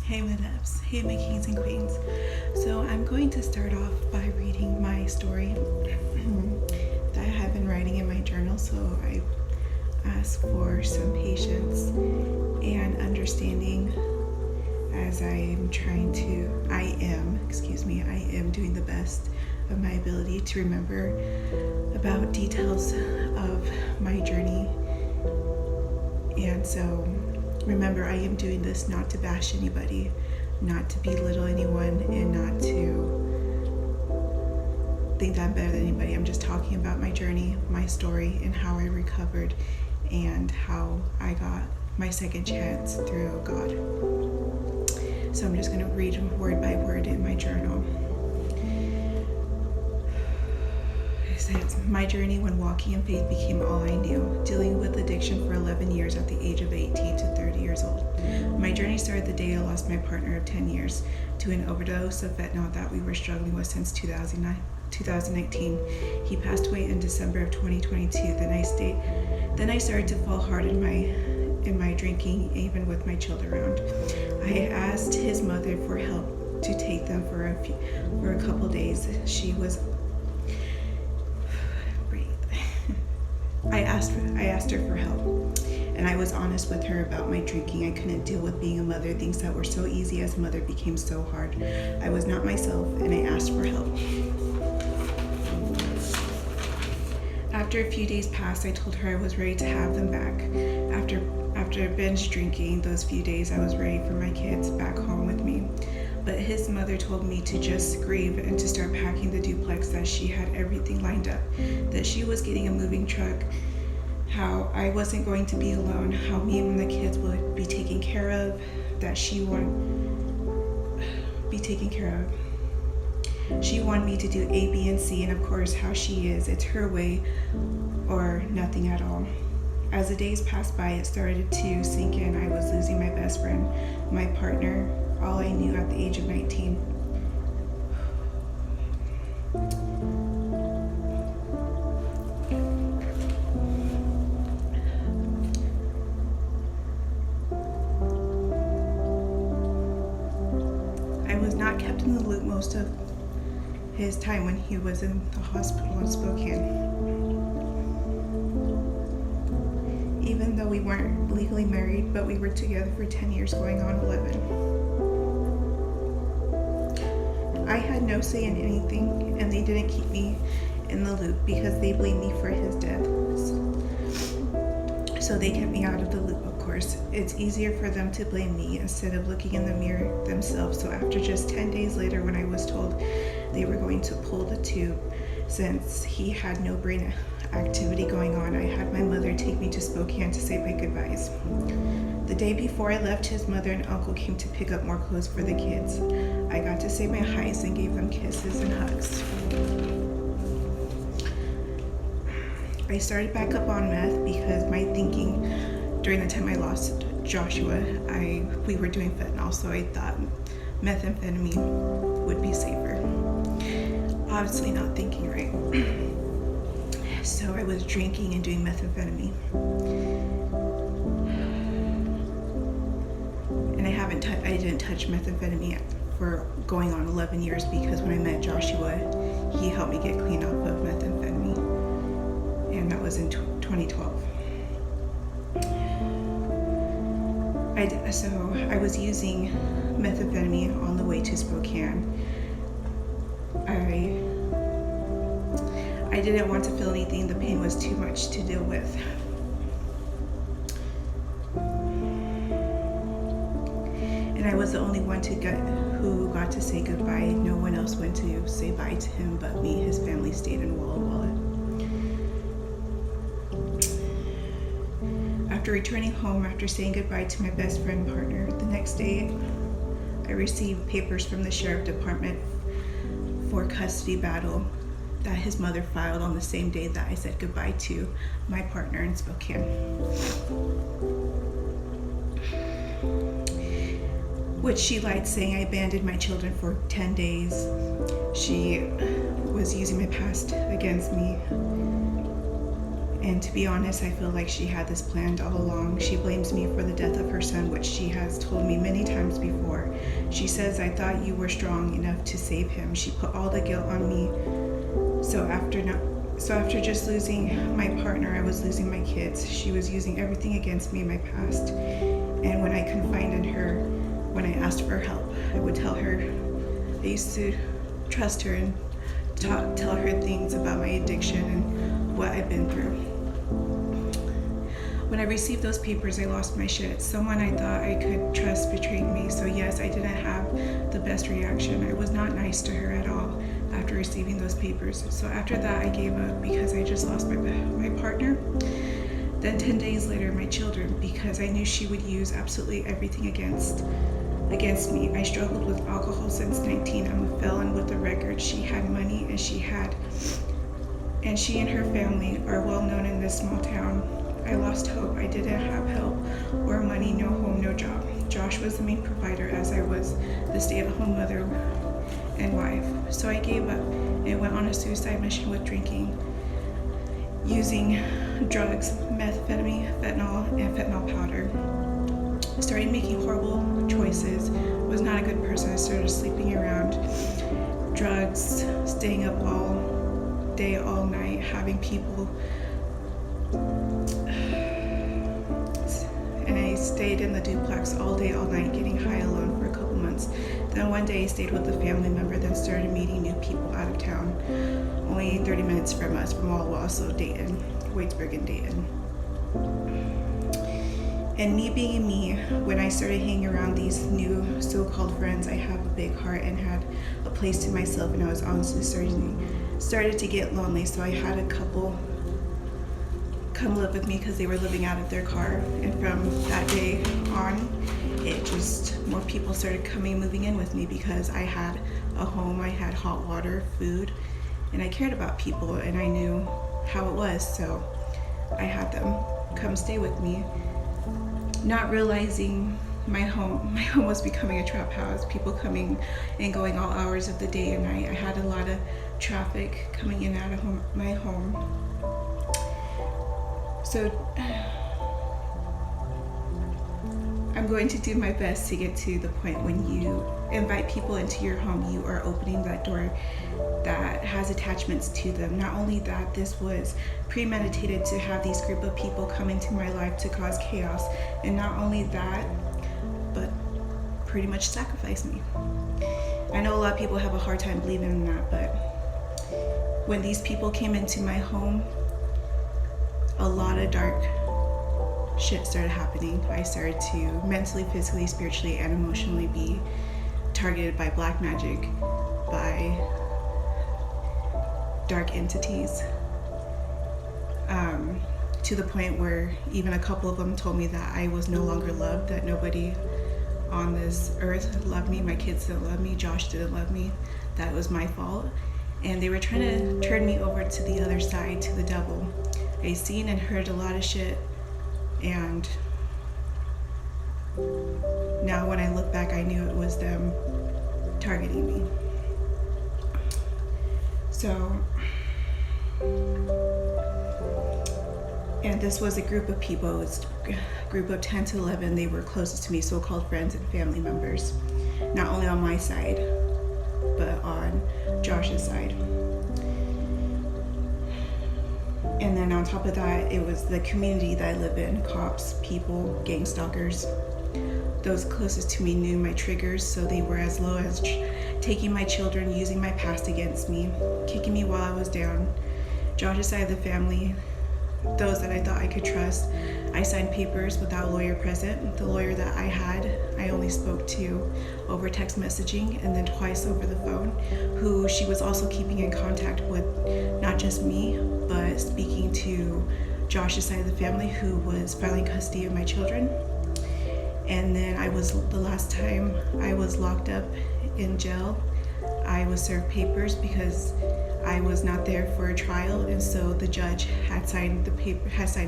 Hey my loves, hey my kings and queens. So I'm going to start off by reading my story that I have been writing in my journal. So I ask for some patience and understanding as I am doing the best of my ability to remember about details of my journey. And so remember, I am doing this not to bash anybody, not to belittle anyone, and not to think that I'm better than anybody. I'm just talking about my journey, my story, and how I recovered and how I got my second chance through God. So I'm just going to read word by word in my journal. It says, my journey when walking in faith became all I knew, dealing with addiction for 11 years at the age of 18 to 30 years old. My journey started the day I lost my partner of 10 years to an overdose of fentanyl that we were struggling with since 2019. He passed away in December of 2022. Then I started to fall hard in my drinking, even with my children around. I asked his mother for help to take them for a couple days. I asked her for help, and I was honest with her about my drinking. I couldn't deal with being a mother. Things that were so easy as a mother became so hard. I was not myself, and I asked for help. After a few days passed, I told her I was ready to have them back. After binge drinking those few days, I was ready for my kids back home with me. But his mother told me to just grieve and to start packing the duplex, that she had everything lined up, that she was getting a moving truck, how I wasn't going to be alone, how me and the kids would be taken care of, that she would be taken care of. She wanted me to do A, B, and C, and of course how she is. It's her way or nothing at all. As the days passed by, it started to sink in. I was losing my best friend, my partner, all I knew at the age of 19. I was not kept in the loop most of his time when he was in the hospital in Spokane. Even though we weren't legally married, but we were together for 10 years, going on 11. I had no say in anything, and they didn't keep me in the loop because they blamed me for his death. So they kept me out of the loop, of course. It's easier for them to blame me instead of looking in the mirror themselves. So after just 10 days later, when I was told they were going to pull the tube, since he had no brain activity going on, I had my mother take me to Spokane to say my goodbyes. The day before I left, his mother and uncle came to pick up more clothes for the kids. I got to say my highs and gave them kisses and hugs. I started back up on meth because my thinking during the time I lost Joshua, we were doing fentanyl, so I thought methamphetamine would be safer. Obviously not thinking right. So I was drinking and doing methamphetamine. And I didn't touch methamphetamine for going on 11 years because when I met Joshua, he helped me get clean off of methamphetamine. And that was in 2012. So I was using methamphetamine on the way to Spokane. I didn't want to feel anything. The pain was too much to deal with. And I was the only one who got to say goodbye. No one else went to say bye to him but me. His family stayed in Walla Walla. After returning home, after saying goodbye to my best friend partner, the next day I received papers from the sheriff department for custody battle that his mother filed on the same day that I said goodbye to my partner in Spokane. Which she lied, saying I abandoned my children for 10 days. She was using my past against me. And to be honest, I feel like she had this planned all along. She blames me for the death of her son, which she has told me many times before. She says, I thought you were strong enough to save him. She put all the guilt on me. So after just losing my partner, I was losing my kids. She was using everything against me in my past. And when I confided in her, when I asked for help, I would tell her. I used to trust her and tell her things about my addiction and what I've been through. When I received those papers, I lost my shit. Someone I thought I could trust betrayed me. So yes, I didn't have the best reaction. I was not nice to her at all after receiving those papers. So after that, I gave up because I just lost my partner. Then 10 days later, my children, because I knew she would use absolutely everything against me. I struggled with alcohol since 19. I'm a felon with a record. She had money and she and her family are well known in this small town. I lost hope. I didn't have help or money, no home, no job. Josh was the main provider as I was the stay-at-home mother and wife. So I gave up and went on a suicide mission with drinking, using drugs, methamphetamine, fentanyl, and fentanyl powder. I started making horrible choices. Was not a good person. I started sleeping around, drugs, staying up all day, all night, having people. And I stayed in the duplex all day, all night, getting high alone for a couple months. Then one day I stayed with a family member, then started meeting new people out of town, only 30 minutes from us, from Wausau, Dayton, Waitsburg and Dayton. And me being me, when I started hanging around these new so-called friends, I have a big heart and had a place to myself, and I was honestly started to get lonely. So I had a couple come live with me because they were living out of their car. And from that day on, more people started moving in with me because I had a home, I had hot water, food, and I cared about people and I knew how it was. So I had them come stay with me, not realizing my home was becoming a trap house, people coming and going all hours of the day and night. I had a lot of traffic coming in and out of my home. So I'm going to do my best to get to the point when you invite people into your home, you are opening that door that has attachments to them. Not only that, this was premeditated to have these group of people come into my life to cause chaos. And not only that, but pretty much sacrifice me. I know a lot of people have a hard time believing in that, but when these people came into my home, a lot of dark shit started happening. I started to mentally, physically, spiritually, and emotionally be targeted by black magic, by dark entities, to the point where even a couple of them told me that I was no longer loved, that nobody on this earth loved me, my kids didn't love me, Josh didn't love me, that it was my fault. And they were trying to turn me over to the other side, to the devil. I seen and heard a lot of shit, and now when I look back, I knew it was them targeting me. So, and this was a group of people, it was a group of 10 to 11. They were closest to me, so-called friends and family members, not only on my side, but on Josh's side. And then on top of that, it was the community that I live in, cops, people, gang stalkers. Those closest to me knew my triggers, so they were as low as taking my children, using my past against me, kicking me while I was down. Josh's side of the family, those that I thought I could trust, I signed papers without a lawyer present. The lawyer that I had, I only spoke to over text messaging and then twice over the phone, who she was also keeping in contact with, not just me, but speaking to Josh's side of the family, who was filing custody of my children. And then the last time I was locked up in jail, I was served papers because I was not there for a trial, and so the judge had signed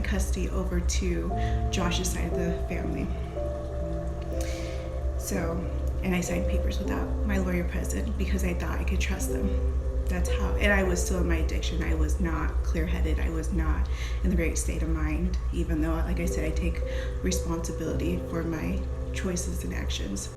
custody over to Josh's side of the family. So, and I signed papers without my lawyer present because I thought I could trust them. That's how, and I was still in my addiction. I was not clear-headed. I was not in the right state of mind, even though, like I said, I take responsibility for my choices and actions.